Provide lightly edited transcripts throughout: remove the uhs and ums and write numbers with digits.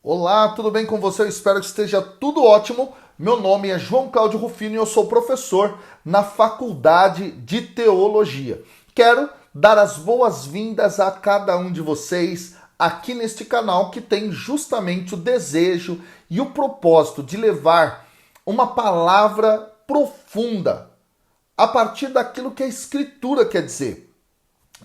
Olá, tudo bem com você? Eu espero que esteja tudo ótimo. Meu nome é João Cláudio Rufino e eu sou professor na Faculdade de Teologia. Quero dar as boas-vindas a cada um de vocês aqui neste canal que tem justamente o desejo e o propósito de levar uma palavra profunda a partir daquilo que a Escritura quer dizer.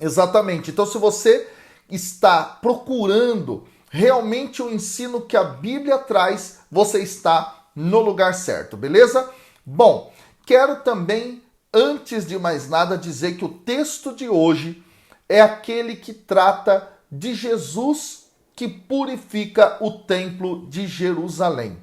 Exatamente. Então, se você está procurando realmente o ensino que a Bíblia traz, você está no lugar certo, beleza? Bom, quero também, antes de mais nada, dizer que o texto de hoje é aquele que trata de Jesus que purifica o templo de Jerusalém.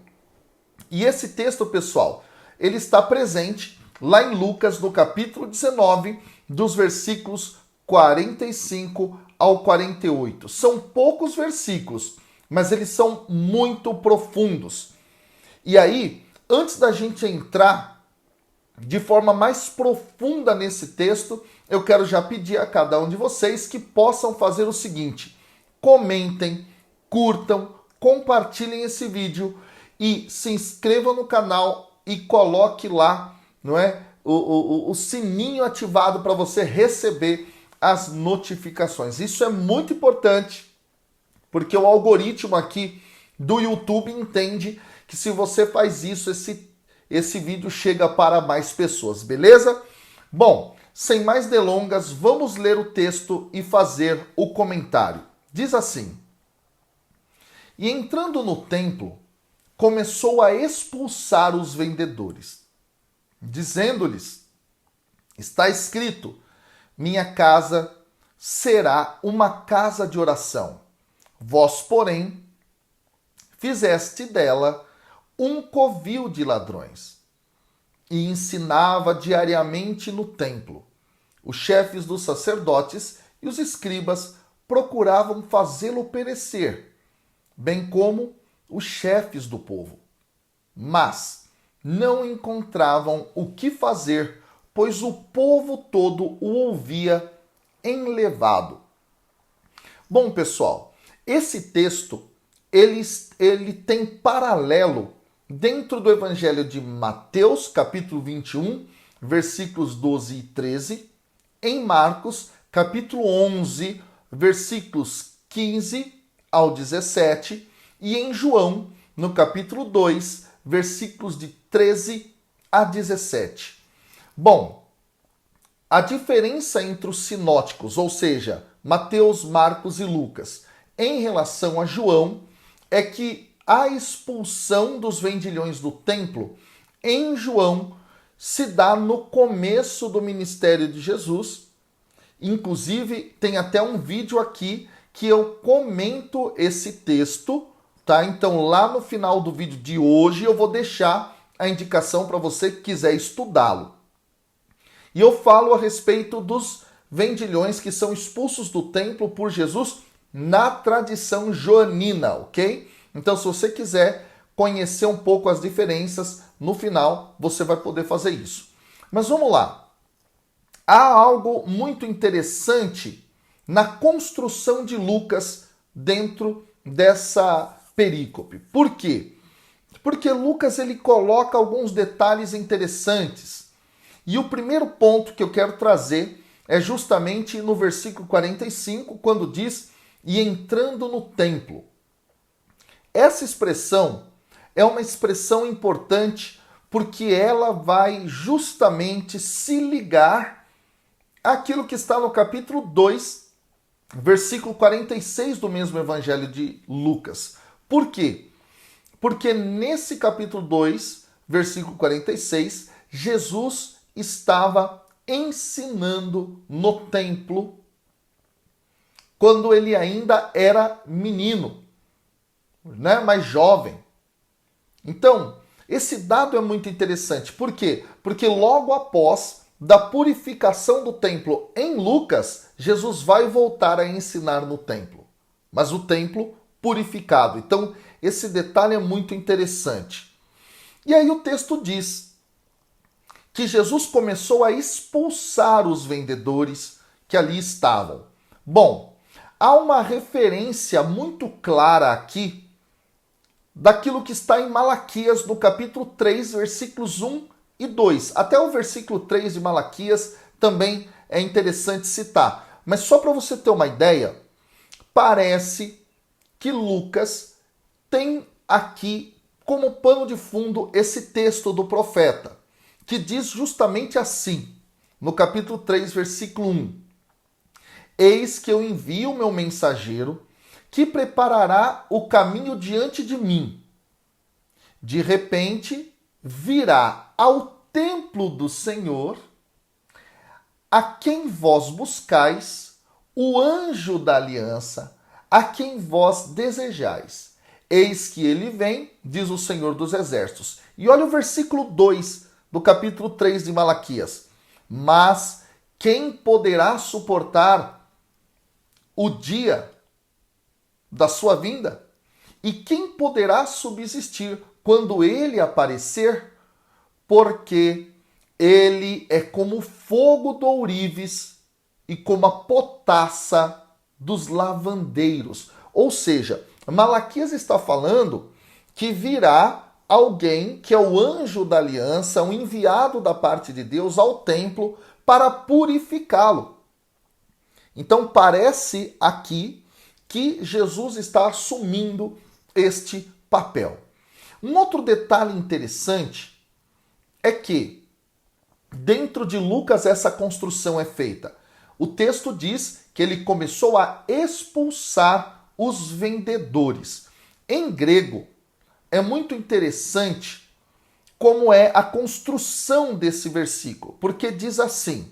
E esse texto, pessoal, ele está presente lá em Lucas, no capítulo 19, dos versículos 45 ao 48. São poucos versículos, mas eles são muito profundos. E aí, antes da gente entrar de forma mais profunda nesse texto, eu quero já pedir a cada um de vocês que possam fazer o seguinte: comentem, curtam, compartilhem esse vídeo e se inscrevam no canal e coloque lá, não é, o sininho ativado para você receber as notificações. Isso é muito importante, porque o algoritmo aqui do YouTube entende que se você faz isso, esse vídeo chega para mais pessoas, beleza? Bom, sem mais delongas, vamos ler o texto e fazer o comentário. Diz assim: E entrando no templo, começou a expulsar os vendedores, dizendo-lhes: Está escrito, minha casa será uma casa de oração. Vós, porém, fizeste dela um covil de ladrões. E ensinava diariamente no templo. Os chefes dos sacerdotes e os escribas procuravam fazê-lo perecer, bem como os chefes do povo. Mas não encontravam o que fazer, pois o povo todo o ouvia enlevado. Bom, pessoal, esse texto ele tem paralelo dentro do Evangelho de Mateus, capítulo 21, versículos 12 e 13, em Marcos, capítulo 11, versículos 15 ao 17, e em João, no capítulo 2, versículos de 13 a 17. Bom, a diferença entre os sinóticos, ou seja, Mateus, Marcos e Lucas, em relação a João, é que a expulsão dos vendilhões do templo em João se dá no começo do ministério de Jesus. Inclusive, tem até um vídeo aqui que eu comento esse texto, tá? Então, lá no final do vídeo de hoje, eu vou deixar a indicação para você que quiser estudá-lo. E eu falo a respeito dos vendilhões que são expulsos do templo por Jesus na tradição joanina, ok? Então, se você quiser conhecer um pouco as diferenças, no final você vai poder fazer isso. Mas vamos lá. Há algo muito interessante na construção de Lucas dentro dessa perícope. Por quê? Porque Lucas ele coloca alguns detalhes interessantes. E o primeiro ponto que eu quero trazer é justamente no versículo 45, quando diz: E entrando no templo. Essa expressão é uma expressão importante porque ela vai justamente se ligar àquilo que está no capítulo 2, versículo 46 do mesmo Evangelho de Lucas. Por quê? Porque nesse capítulo 2, versículo 46, Jesus estava ensinando no templo quando ele ainda era menino, né, mais jovem. Então, esse dado é muito interessante. Por quê? Porque logo após da purificação do templo em Lucas, Jesus vai voltar a ensinar no templo. Mas o templo purificado. Então, esse detalhe é muito interessante. E aí o texto diz que Jesus começou a expulsar os vendedores que ali estavam. Bom, há uma referência muito clara aqui daquilo que está em Malaquias, no capítulo 3, versículos 1 e 2. Até o versículo 3 de Malaquias também é interessante citar. Mas só para você ter uma ideia, parece que Lucas tem aqui como pano de fundo esse texto do profeta, que diz justamente assim, no capítulo 3, versículo 1. Eis que eu envio o meu mensageiro, que preparará o caminho diante de mim. De repente, virá ao templo do Senhor, a quem vós buscais, o anjo da aliança, a quem vós desejais. Eis que ele vem, diz o Senhor dos Exércitos. E olha o versículo 2 do capítulo 3 de Malaquias. Mas quem poderá suportar o dia da sua vinda? E quem poderá subsistir quando ele aparecer? Porque ele é como fogo do ourives e como a potassa dos lavandeiros. Ou seja, Malaquias está falando que virá alguém que é o anjo da aliança, um enviado da parte de Deus ao templo para purificá-lo. Então parece aqui que Jesus está assumindo este papel. Um outro detalhe interessante é que dentro de Lucas essa construção é feita. O texto diz que ele começou a expulsar os vendedores. Em grego, é muito interessante como é a construção desse versículo, porque diz assim: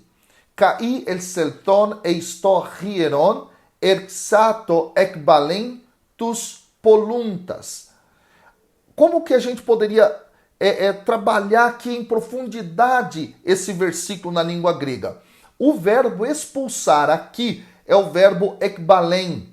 Kai el selton eistor hieron erxato ekbalen tus poluntas. Como que a gente poderia trabalhar aqui em profundidade esse versículo na língua grega? O verbo expulsar aqui é o verbo ekbalen.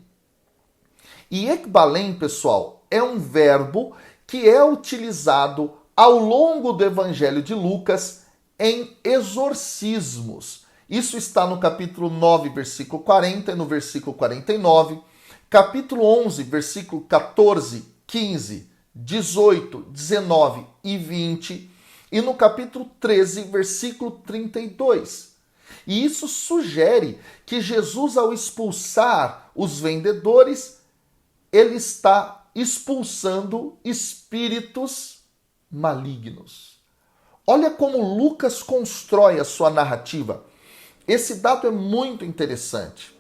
E ekbalen, pessoal, é um verbo que é utilizado ao longo do Evangelho de Lucas em exorcismos. Isso está no capítulo 9, versículo 40 e no versículo 49, capítulo 11, versículo 14, 15, 18, 19 e 20, e no capítulo 13, versículo 32. E isso sugere que Jesus, ao expulsar os vendedores, ele está expulsando espíritos malignos. Olha como Lucas constrói a sua narrativa. Esse dado é muito interessante.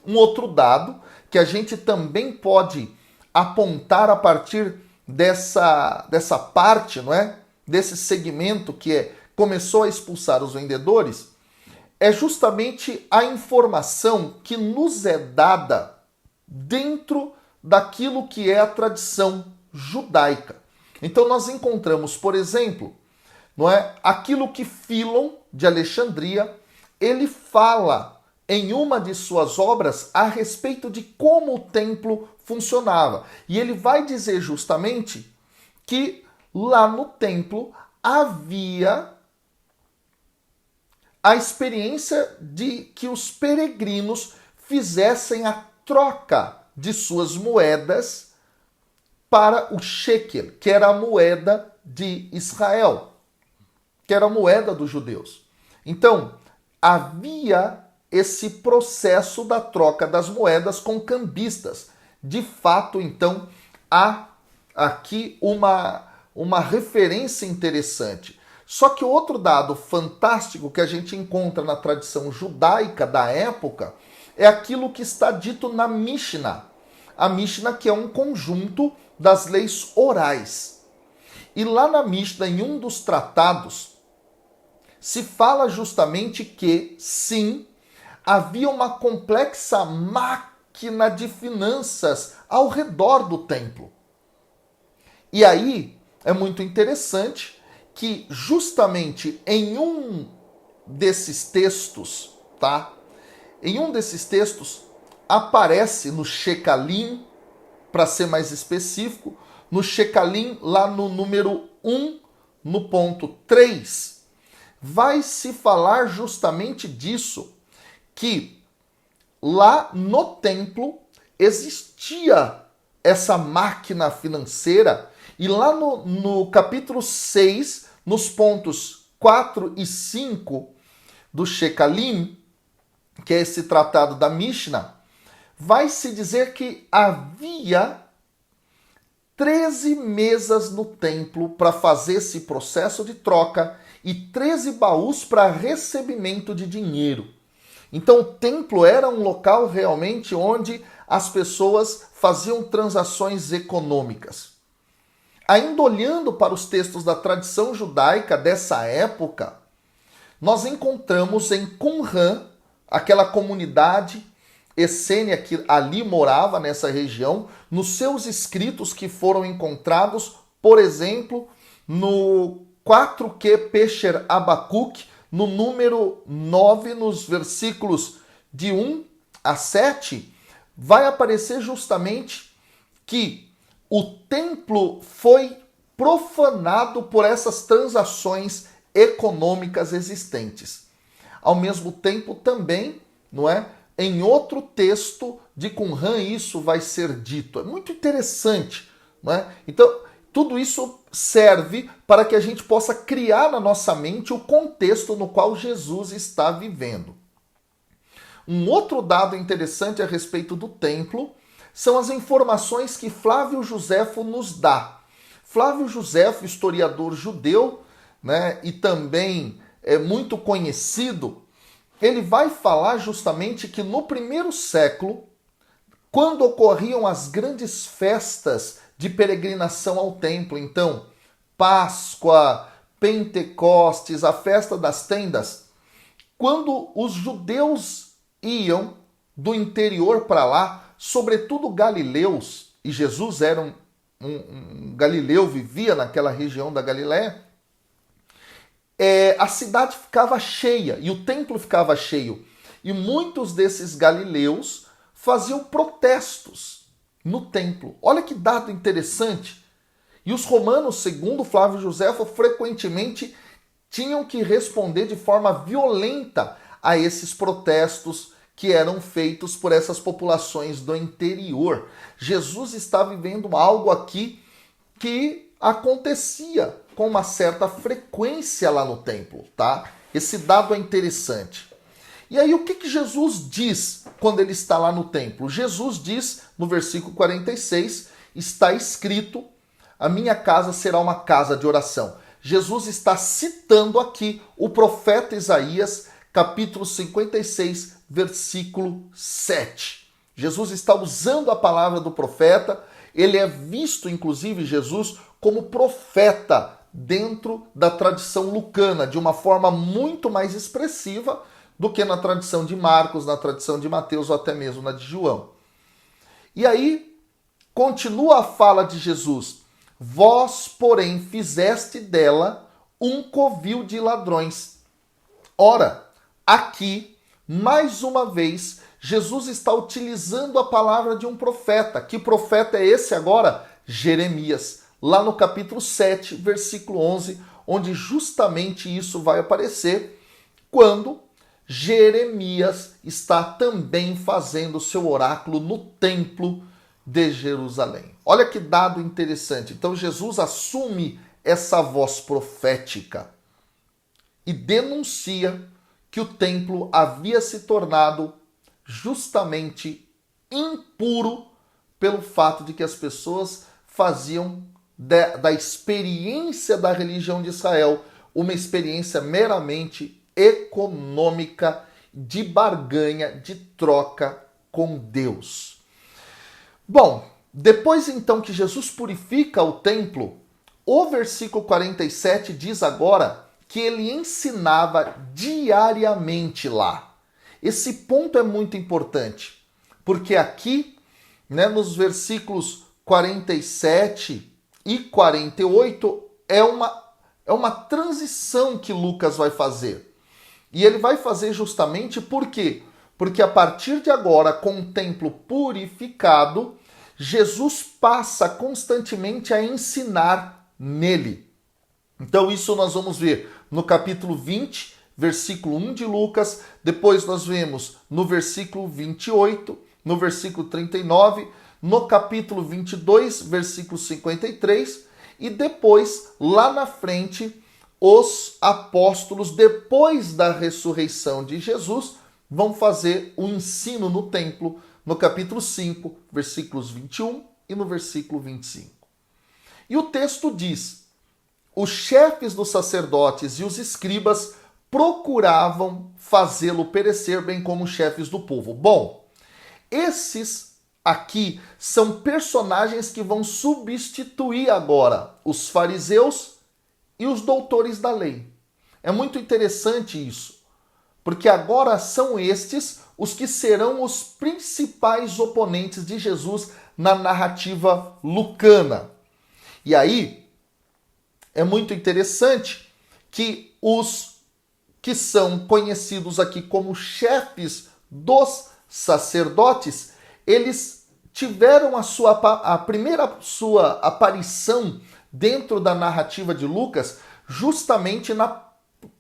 Um outro dado que a gente também pode apontar a partir dessa parte, não é? Desse segmento que começou a expulsar os vendedores, é justamente a informação que nos é dada dentro daquilo que é a tradição judaica. Então nós encontramos, por exemplo, não é, aquilo que Fílon de Alexandria, ele fala em uma de suas obras a respeito de como o templo funcionava. E ele vai dizer justamente que lá no templo havia a experiência de que os peregrinos fizessem a troca de suas moedas para o shekel, que era a moeda de Israel, que era a moeda dos judeus. Então, havia esse processo da troca das moedas com cambistas. De fato, então, há aqui uma referência interessante. Só que outro dado fantástico que a gente encontra na tradição judaica da época é aquilo que está dito na Mishnah. A Mishnah, que é um conjunto das leis orais. E lá na Mishnah, em um dos tratados, se fala justamente que, sim, havia uma complexa máquina de finanças ao redor do templo. E aí é muito interessante que justamente em um desses textos, tá? Em um desses textos aparece no Shekalim, para ser mais específico, no Shekalim, lá no número 1, no ponto 3, vai se falar justamente disso, que lá no templo existia essa máquina financeira, e lá no capítulo 6, nos pontos 4 e 5 do Shekalim, que é esse tratado da Mishnah, vai se dizer que havia 13 mesas no templo para fazer esse processo de troca e 13 baús para recebimento de dinheiro. Então o templo era um local realmente onde as pessoas faziam transações econômicas. Ainda olhando para os textos da tradição judaica dessa época, nós encontramos em Qumran, aquela comunidade essênia que ali morava nessa região, nos seus escritos que foram encontrados, por exemplo, no 4Q Pesher Abacuc, no número 9, nos versículos de 1 a 7, vai aparecer justamente que o templo foi profanado por essas transações econômicas existentes. Ao mesmo tempo também, não é? Em outro texto de Qumran isso vai ser dito. É muito interessante, não é? Então, tudo isso serve para que a gente possa criar na nossa mente o contexto no qual Jesus está vivendo. Um outro dado interessante a respeito do templo são as informações que Flávio Joséfo nos dá. Flávio Joséfo, historiador judeu, né, e também é muito conhecido, ele vai falar justamente que no primeiro século, quando ocorriam as grandes festas de peregrinação ao templo, então, Páscoa, Pentecostes, a festa das tendas, quando os judeus iam do interior para lá, sobretudo galileus, e Jesus era um galileu, vivia naquela região da Galiléia, a cidade ficava cheia e o templo ficava cheio. E muitos desses galileus faziam protestos no templo. Olha que dado interessante. E os romanos, segundo Flávio Joséfo, frequentemente tinham que responder de forma violenta a esses protestos que eram feitos por essas populações do interior. Jesus está vivendo algo aqui que acontecia com uma certa frequência lá no templo, tá? Esse dado é interessante. E aí o que Jesus diz quando ele está lá no templo? Jesus diz no versículo 46, está escrito, a minha casa será uma casa de oração. Jesus está citando aqui o profeta Isaías, capítulo 56, versículo 7. Jesus está usando a palavra do profeta, ele é visto, inclusive, Jesus, como profeta dentro da tradição lucana, de uma forma muito mais expressiva do que na tradição de Marcos, na tradição de Mateus ou até mesmo na de João. E aí, continua a fala de Jesus. Vós, porém, fizeste dela um covil de ladrões. Ora, aqui, mais uma vez, Jesus está utilizando a palavra de um profeta. Que profeta é esse agora? Jeremias. Lá no capítulo 7, versículo 11, onde justamente isso vai aparecer, quando Jeremias está também fazendo seu oráculo no templo de Jerusalém. Olha que dado interessante. Então Jesus assume essa voz profética e denuncia que o templo havia se tornado justamente impuro pelo fato de que as pessoas faziam da experiência da religião de Israel uma experiência meramente econômica, de barganha, de troca com Deus. Bom, depois então que Jesus purifica o templo, o versículo 47 diz agora que ele ensinava diariamente lá. Esse ponto é muito importante, porque aqui, né, nos versículos 47 e 48, é uma transição que Lucas vai fazer. E ele vai fazer justamente por quê? Porque a partir de agora, com o templo purificado, Jesus passa constantemente a ensinar nele. Então isso nós vamos ver no capítulo 20, versículo 1 de Lucas, depois nós vemos no versículo 28, no versículo 39, no capítulo 22, versículo 53, e depois, lá na frente, os apóstolos, depois da ressurreição de Jesus, vão fazer o ensino no templo, no capítulo 5, versículos 21 e no versículo 25. E o texto diz: os chefes dos sacerdotes e os escribas procuravam fazê-lo perecer, bem como os chefes do povo. Bom, esses aqui são personagens que vão substituir agora os fariseus e os doutores da lei. É muito interessante isso, porque agora são estes os que serão os principais oponentes de Jesus na narrativa lucana. E aí, é muito interessante que os que são conhecidos aqui como chefes dos sacerdotes, eles tiveram a primeira sua aparição dentro da narrativa de Lucas justamente na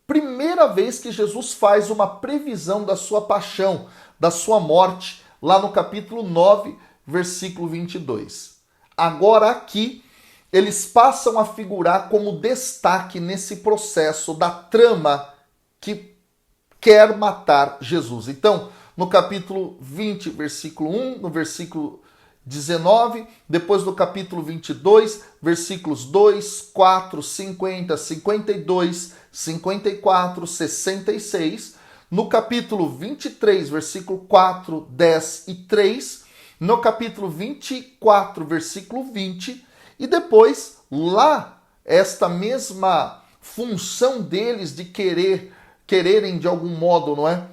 primeira vez que Jesus faz uma previsão da sua paixão, da sua morte, lá no capítulo 9, versículo 22. Agora aqui, eles passam a figurar como destaque nesse processo da trama que quer matar Jesus. Então, no capítulo 20, versículo 1, no versículo 19, depois do capítulo 22, versículos 2, 4, 50, 52, 54, 66, no capítulo 23, versículo 4, 10 e 3, no capítulo 24, versículo 20, e depois, lá, esta mesma função deles de quererem de algum modo, não é?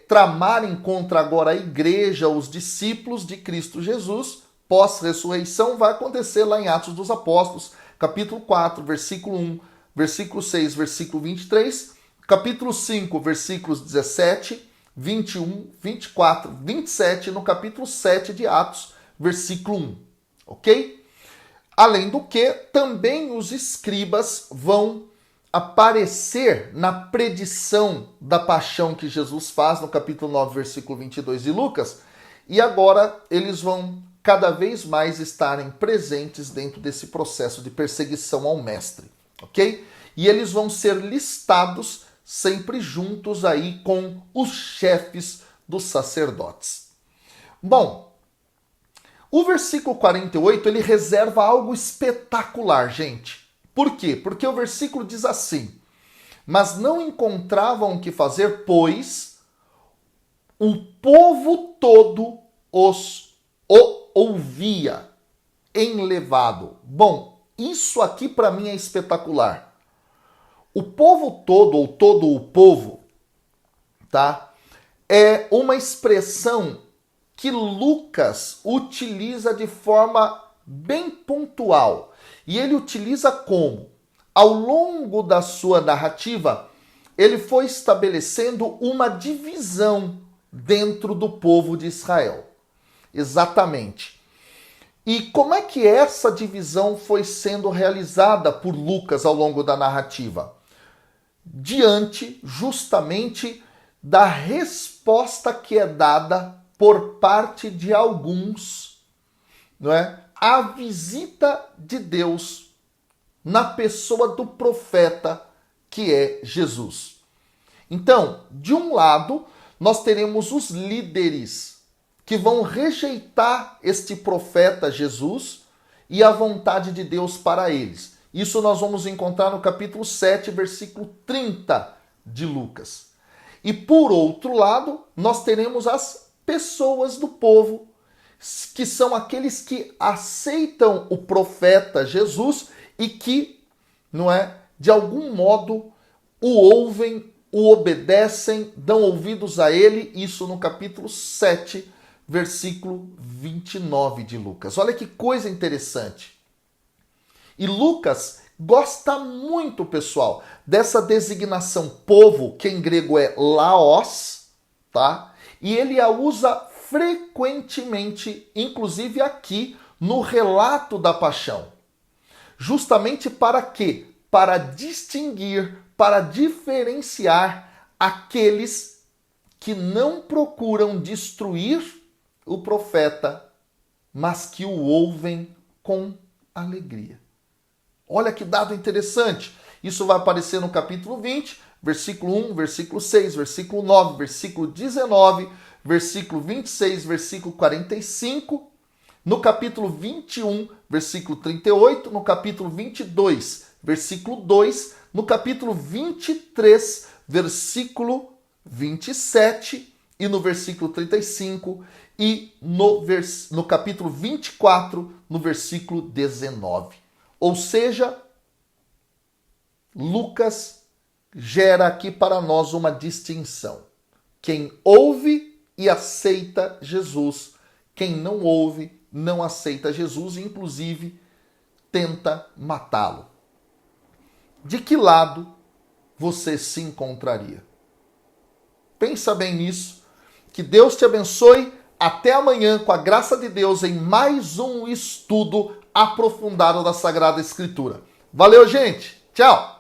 Tramarem contra agora a igreja, os discípulos de Cristo Jesus, pós-ressurreição, vai acontecer lá em Atos dos Apóstolos, capítulo 4, versículo 1, versículo 6, versículo 23, capítulo 5, versículos 17, 21, 24, 27, no capítulo 7 de Atos, versículo 1, ok? Além do que, também os escribas vão aparecer na predição da paixão que Jesus faz no capítulo 9, versículo 22 de Lucas, e agora eles vão cada vez mais estarem presentes dentro desse processo de perseguição ao mestre, ok? E eles vão ser listados sempre juntos aí com os chefes dos sacerdotes. Bom, o versículo 48, ele reserva algo espetacular, gente. Por quê? Porque o versículo diz assim: mas não encontravam o que fazer, pois o povo todo o ouvia enlevado. Bom, isso aqui para mim é espetacular. O povo todo, ou todo o povo, tá? É uma expressão que Lucas utiliza de forma bem pontual. E ele utiliza como? Ao longo da sua narrativa, ele foi estabelecendo uma divisão dentro do povo de Israel. Exatamente. E como é que essa divisão foi sendo realizada por Lucas ao longo da narrativa? Diante justamente da resposta que é dada por parte de alguns, não é? A visita de Deus na pessoa do profeta que é Jesus. Então, de um lado, nós teremos os líderes que vão rejeitar este profeta Jesus e a vontade de Deus para eles. Isso nós vamos encontrar no capítulo 7, versículo 30 de Lucas. E por outro lado, nós teremos as pessoas do povo, que são aqueles que aceitam o profeta Jesus e que, não é, de algum modo o ouvem, o obedecem, dão ouvidos a ele, isso no capítulo 7, versículo 29 de Lucas. Olha que coisa interessante. E Lucas gosta muito, pessoal, dessa designação povo, que em grego é laos, tá? E ele a usa frequentemente, inclusive aqui no relato da paixão. Justamente para quê? Para distinguir, para diferenciar aqueles que não procuram destruir o profeta, mas que o ouvem com alegria. Olha que dado interessante. Isso vai aparecer no capítulo 20, versículo 1, versículo 6, versículo 9, versículo 19, versículo 26, versículo 45, no capítulo 21, versículo 38, no capítulo 22, versículo 2, no capítulo 23, versículo 27 e no versículo 35 e no capítulo 24, no versículo 19. Ou seja, Lucas gera aqui para nós uma distinção. Quem ouve e aceita Jesus, quem não ouve, não aceita Jesus e, inclusive, tenta matá-lo. De que lado você se encontraria? Pensa bem nisso. Que Deus te abençoe. Até amanhã, com a graça de Deus, em mais um estudo aprofundado da Sagrada Escritura. Valeu, gente! Tchau!